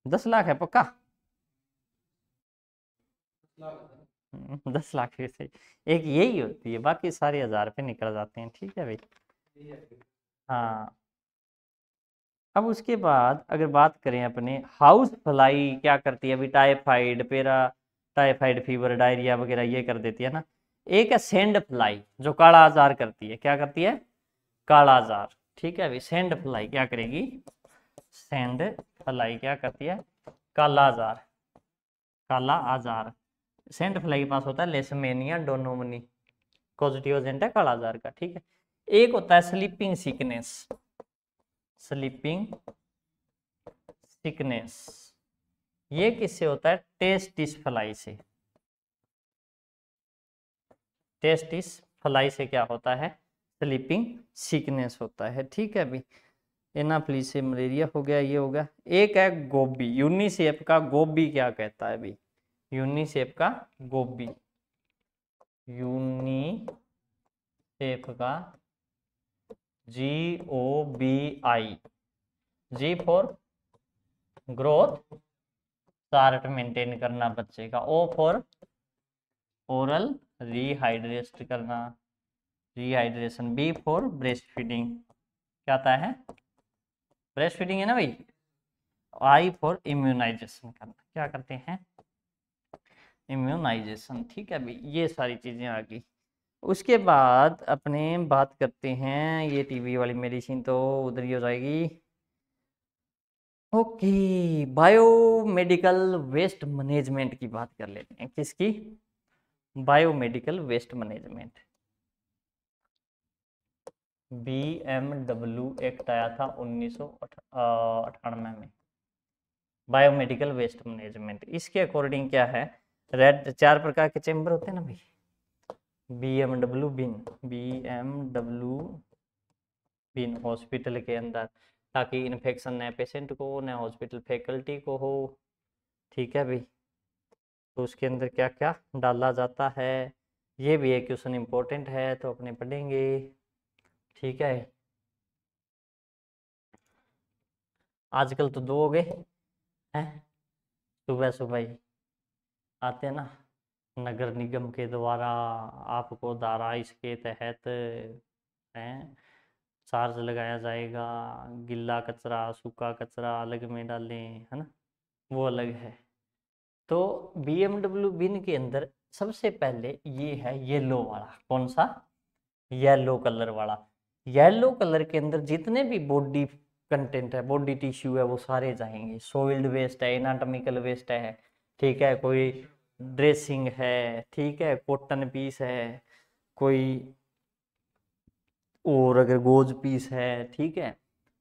10 लाख है पक्का, 10 लाख पे से एक यही होती है, बाकी सारे 1000 पे निकल जाते हैं। ठीक है भाई, हाँ। अब उसके बाद अगर बात करें अपने हाउस फ्लाई क्या करती है अभी, टाइफाइड पेरा टाइफाइड फीवर डायरिया वगैरह ये कर देती है ना। एक है सेंड फ्लाई जो काला आजार करती है, क्या करती है, काला आजार। ठीक है अभी सेंड फ्लाई क्या करेगी, सेंड फ्लाई क्या करती है, काला आजार, काला आजार। सेंड फ्लाई के पास होता है लेशमेनिया डोनोमनी, पॉजिटिव एजेंट है काला आजार का। ठीक है, एक होता है स्लीपिंग सिकनेस, स्लीपिंग सिकनेस, ये किससे होता है, टेस्टिस फ्लाई से, टेस्टिस फ्लाई से क्या होता है, स्लीपिंग सिकनेस होता है। ठीक है अभी एनाफ्लीज से मलेरिया हो गया, ये हो गया। एक है गोबी, यूनिसेफ का गोबी क्या कहता है अभी, यूनिसेफ का गोबी, यूनिसेफ का GOBI, G for growth chart maintain करना बच्चे का, ओ फॉर ओरल रिहाइड्रेट करना, rehydration, B for breast feeding, क्या आता है, ब्रेस्ट फीडिंग है ना भाई, आई फॉर इम्यूनाइजेशन करना, क्या करते हैं, इम्यूनाइजेशन। ठीक है भाई, ये सारी चीजें आ गई। उसके बाद अपने बात करते हैं, ये टीबी वाली मेडिसिन तो उधर ही हो जाएगी। ओके, बायोमेडिकल वेस्ट मैनेजमेंट की बात कर लेते हैं, किसकी, biomedical waste management. BMW act आया था 1998 में, बायोमेडिकल वेस्ट मैनेजमेंट। इसके अकॉर्डिंग क्या है, रेड 4 प्रकार के चेंबर होते हैं ना भाई, BMW बिन, BMW बिन हॉस्पिटल के अंदर, ताकि इन्फेक्शन न पेशेंट को न हॉस्पिटल फैकल्टी को हो। ठीक है भाई, तो उसके अंदर क्या क्या डाला जाता है, ये भी एक क्वेश्चन इंपॉर्टेंट है तो अपने पढ़ेंगे। ठीक है, आजकल तो 2 हो गए हैं, सुबह सुबह ही आते हैं ना, नगर निगम के द्वारा आपको धारा इसके तहत हैं चार्ज लगाया जाएगा, गीला कचरा सूखा कचरा अलग में डालें, है ना, वो अलग है। तो BMW बिन के अंदर सबसे पहले ये है येलो वाला, कौन सा, येलो कलर वाला। येलो कलर के अंदर जितने भी बॉडी कंटेंट है, बॉडी टिश्यू है, वो सारे जाएंगे। सॉइल्ड वेस्ट है, एनाटॉमिकल वेस्ट है, ठीक है, कोई ड्रेसिंग है, ठीक है, कॉटन पीस है, कोई और अगर गोज पीस है, ठीक है,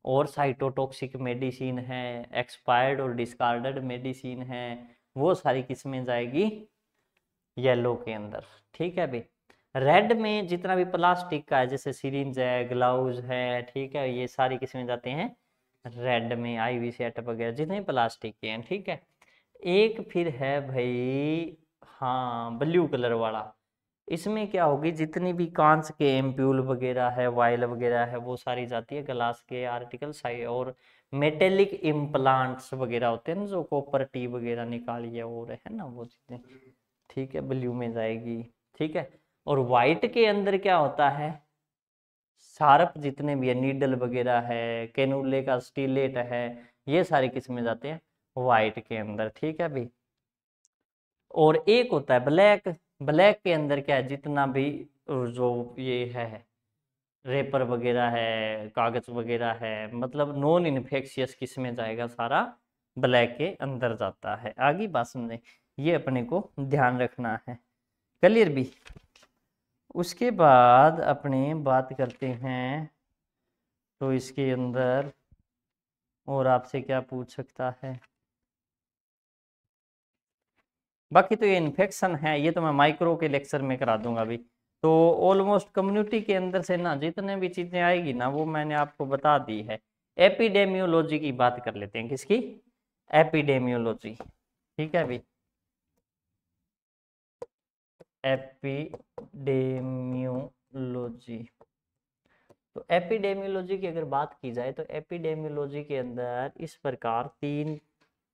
और साइटोटॉक्सिक मेडिसिन है, एक्सपायर्ड और डिस्कार्डेड मेडिसिन है, वो सारी किस्में जाएगी येलो के अंदर। ठीक है भाई, रेड में जितना भी प्लास्टिक का है, जैसे सिरिंज है, ग्लव्स है, ठीक है, ये सारी किस्में जाते हैं रेड में, IV सेटअप वगैरह जितने प्लास्टिक के हैं। ठीक है, एक फिर है भाई, हाँ, ब्लू कलर वाला, इसमें क्या होगी, जितनी भी कांच के एम्प्यूल वगैरह है, वायल वगैरह है, वो सारी जाती है, ग्लास के आर्टिकल साइड, और मेटेलिक इम्प्लांट्स वगैरह होते हैं ना, जो कॉपर टी वगैरह निकालिए और है ना वो चीजें, ठीक है, ब्लू में जाएगी। ठीक है, और वाइट के अंदर क्या होता है, शार्प जितने भी है, नीडल वगैरह है, कैनुले का स्टीलेट है, ये सारी किस्में जाते हैं वाइट के अंदर। ठीक है भाई, और एक होता है ब्लैक, ब्लैक के अंदर क्या है, जितना भी जो ये है रेपर वगैरह है, कागज वगैरह है, मतलब नॉन इन्फेक्शियस किस में जाएगा, सारा ब्लैक के अंदर जाता है। आगे बात समझे, ये अपने को ध्यान रखना है। क्लियर भी। उसके बाद अपने बात करते हैं, तो इसके अंदर और आपसे क्या पूछ सकता है। बाकी तो ये इन्फेक्शन है, ये तो मैं माइक्रो के लेक्चर में करा दूंगा अभी। तो ऑलमोस्ट कम्युनिटी के अंदर से ना जितने भी चीजें आएगी ना, वो मैंने आपको बता दी है। एपिडेमियोलॉजी की बात कर लेते हैं। किसकी? एपिडेमियोलॉजी। ठीक है भाई, एपिडेमियोलॉजी। तो एपिडेमियोलॉजी की अगर बात की जाए, तो एपिडेमियोलॉजी के अंदर इस प्रकार 3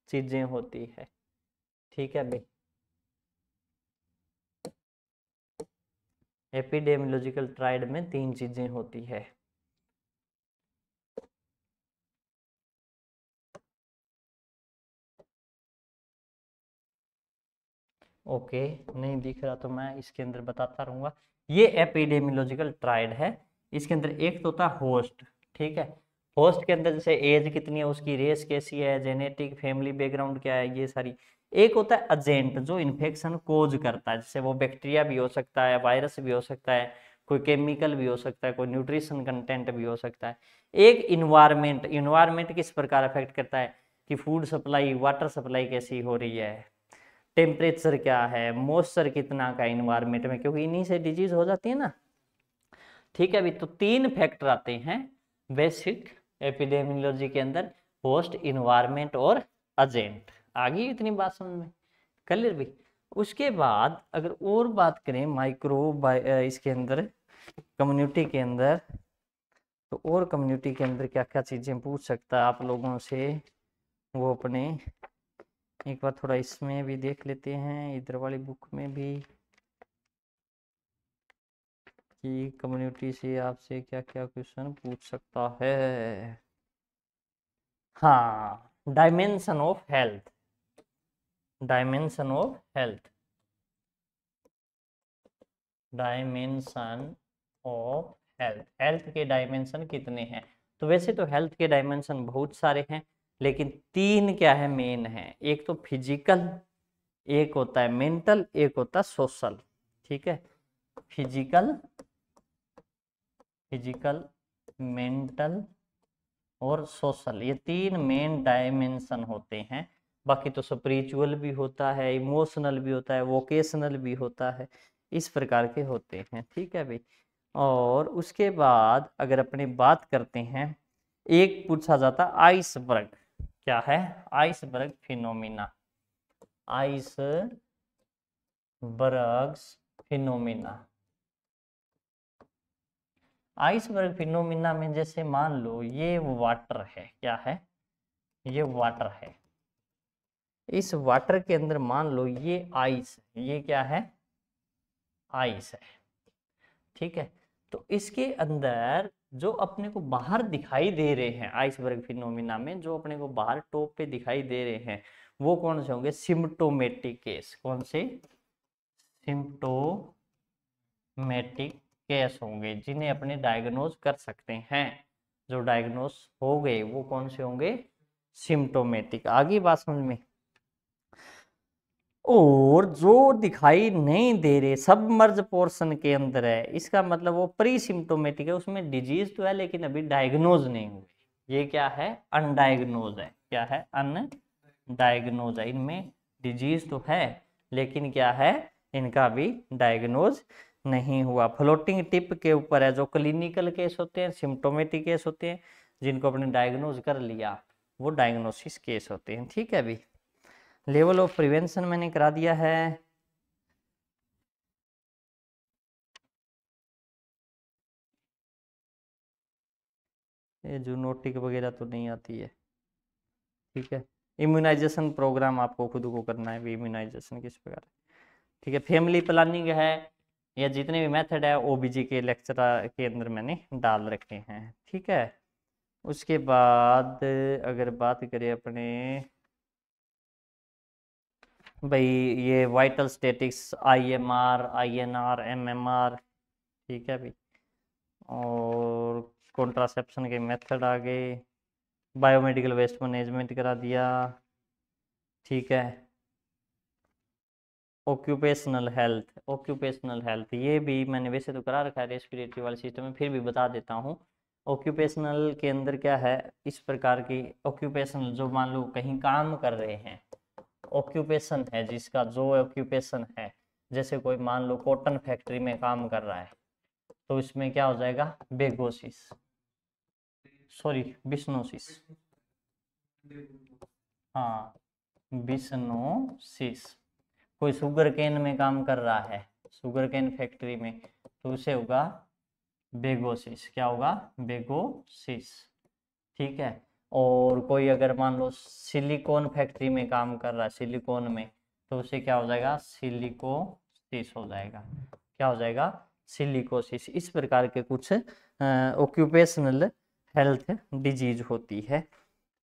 चीजें होती है। ठीक है भाई, एपिडेमियोलॉजिकल ट्रायड में 3 चीजें होती है। ओके, नहीं दिख रहा तो मैं इसके अंदर बताता रहूंगा। ये एपिडेमियोलॉजिकल ट्रायड है। इसके अंदर एक तो होता है होस्ट। ठीक है, होस्ट के अंदर जैसे एज कितनी है, उसकी रेस कैसी है, जेनेटिक फैमिली बैकग्राउंड क्या है, ये सारी। एक होता है एजेंट, जो इन्फेक्शन कोज करता है, जैसे वो बैक्टीरिया भी हो सकता है, वायरस भी हो सकता है, कोई केमिकल भी हो सकता है, कोई न्यूट्रिशन कंटेंट भी हो सकता है। एक इन्वायरमेंट, इन्वायरमेंट किस प्रकार अफेक्ट करता है कि फूड सप्लाई, वाटर सप्लाई कैसी हो रही है, टेम्परेचर क्या है, मॉइस्चर कितना का इन्वायरमेंट में, क्योंकि इन्हीं से डिजीज हो जाती है ना। ठीक है अभी, तो 3 फैक्टर आते हैं बेसिक एपिडेमियोलॉजी के अंदर, होस्ट, इन्वायरमेंट और एजेंट। आ गई इतनी बात समझ में? क्लियर भी। उसके बाद अगर और बात करें माइक्रो इसके अंदर कम्युनिटी के अंदर, तो और कम्युनिटी के अंदर क्या क्या चीजें पूछ सकता है आप लोगों से, वो अपने एक बार थोड़ा इसमें भी देख लेते हैं, इधर वाली बुक में भी, कि कम्युनिटी से आपसे क्या क्या क्वेश्चन पूछ सकता है। हाँ, dimension of health, dimension of health, dimension of health, health के डायमेंशन कितने हैं? तो वैसे तो हेल्थ के डायमेंशन बहुत सारे हैं, लेकिन 3 क्या है मेन है। एक तो फिजिकल, एक होता है मेंटल, एक होता है सोशल। ठीक है, फिजिकल, फिजिकल, मेंटल और सोशल, ये 3 मेन डायमेंशन होते हैं। बाकी तो स्पिरिचुअल भी होता है, इमोशनल भी होता है, वोकेशनल भी होता है, इस प्रकार के होते हैं। ठीक है भाई। और उसके बाद अगर अपने बात करते हैं, एक पूछा जाता आइसबर्ग। क्या है? Iceberg phenomena, iceberg phenomena. Iceberg phenomena में जैसे मान लो ये वाटर है, क्या है? ये वाटर है। इस वाटर के अंदर मान लो ये आइस, ये क्या है? आइस है। ठीक है, तो इसके अंदर जो अपने को बाहर दिखाई दे रहे हैं आइसबर्ग फिनोमिना में, जो अपने को बाहर टॉप पे दिखाई दे रहे हैं, वो कौन से होंगे? Symptomatic case. कौन से? सिम्प्टोमेटिक केस होंगे, जिन्हें अपने डायग्नोज कर सकते हैं। जो डायग्नोज हो गए वो कौन से होंगे? सिम्प्टोमेटिक। आगे बात समझ में? और जो दिखाई नहीं दे रहे, सबमर्ज पोर्शन के अंदर है, इसका मतलब वो प्री सिम्टोमेटिक है, उसमें डिजीज तो है लेकिन अभी डायग्नोज नहीं हुई। ये क्या है? अनडायग्नोज है। क्या है? अनडायग्नोज है। इनमें डिजीज तो है लेकिन क्या है? इनका अभी डायग्नोज नहीं हुआ। फ्लोटिंग टिप के ऊपर है। जो क्लिनिकल केस होते हैं, सिम्टोमेटिक केस होते हैं, जिनको अपने डायग्नोज कर लिया, वो डायग्नोसिस केस होते हैं। ठीक है अभी, लेवल ऑफ प्रिवेंशन मैंने करा दिया है। ये जूनोटिक वगैरह तो नहीं आती है। ठीक है, इम्यूनाइजेशन प्रोग्राम आपको खुद को करना है, इम्यूनाइजेशन किस प्रकार। ठीक है, फैमिली प्लानिंग है, या जितने भी मेथड है ओबीजी के लेक्चर के अंदर मैंने डाल रखे हैं। ठीक है, उसके बाद अगर बात करें अपने भाई, ये vital statics, IMR, INR, MMR, ठीक है भाई। और कॉन्ट्रासेप्शन के मेथड आ गए, बायोमेडिकल वेस्ट मैनेजमेंट करा दिया, ठीक है। ऑक्यूपेशनल हेल्थ, ऑक्यूपेशनल हेल्थ ये भी मैंने वैसे तो करा रखा है रेस्पिरेटरी वाले सिस्टम में, फिर भी बता देता हूँ। ऑक्यूपेशनल के अंदर क्या है, इस प्रकार की ऑक्यूपेशनल, जो मान लो कहीं काम कर रहे हैं, ऑक्यूपेशन है जिसका, जो ऑक्यूपेशन है, जैसे कोई मान लो कॉटन फैक्ट्री में काम कर रहा है, तो इसमें क्या हो जाएगा, बेगोसिस, सॉरी बिस्नोसिस, हाँ बिस्नोसिस। कोई शुगर केन में काम कर रहा है, शुगर केन फैक्ट्री में, तो उसे होगा बेगोसिस, क्या होगा, बेगोसिस, ठीक है। और कोई अगर मान लो सिलिकॉन फैक्ट्री में काम कर रहा है, सिलिकॉन में, तो उसे क्या हो जाएगा, सिलिकोसिस हो जाएगा, क्या हो जाएगा, सिलिकोसिस। इस प्रकार के कुछ ऑक्यूपेशनल हेल्थ डिजीज होती है,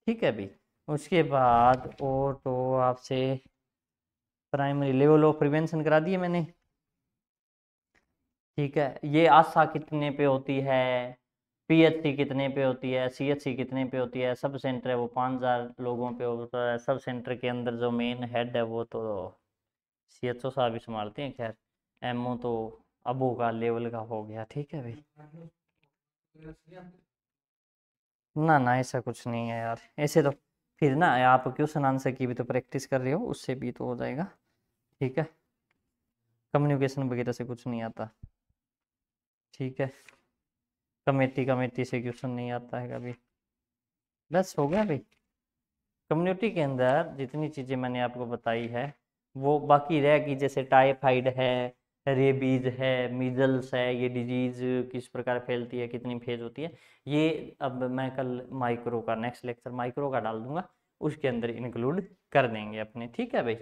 ठीक है भाई। उसके बाद और तो आपसे प्राइमरी लेवल ऑफ प्रिवेंशन करा दिए मैंने, ठीक है। ये आशा कितने पे होती है, पीएचसी कितने पे होती है, सीएचसी कितने पे होती है, सब सेंटर है वो 5000 लोगों पे होता है। सब सेंटर के अंदर जो मेन हेड है वो तो सीएचओ साहब ही संभालते हैं, खैर एमओ तो अबू का लेवल का हो गया, ठीक है भाई। ना ना ऐसा कुछ नहीं है यार, ऐसे तो फिर ना आप क्वेश्चन आंसर की भी तो प्रैक्टिस कर रहे हो, उससे भी तो हो जाएगा, ठीक है। कम्युनिकेशन वगैरह से कुछ नहीं आता, ठीक है। कमेटी कमेटी से क्वेश्चन नहीं आता है कभी, बस हो गया भाई। कम्युनिटी के अंदर जितनी चीज़ें मैंने आपको बताई है वो बाकी रह गई, जैसे टाइफाइड है, रेबीज है, मीजल्स है, ये डिजीज किस प्रकार फैलती है, कितनी फेज होती है, ये अब मैं कल माइक्रो का नेक्स्ट लेक्चर माइक्रो का डाल दूंगा, उसके अंदर इंक्लूड कर देंगे अपने, ठीक है भाई।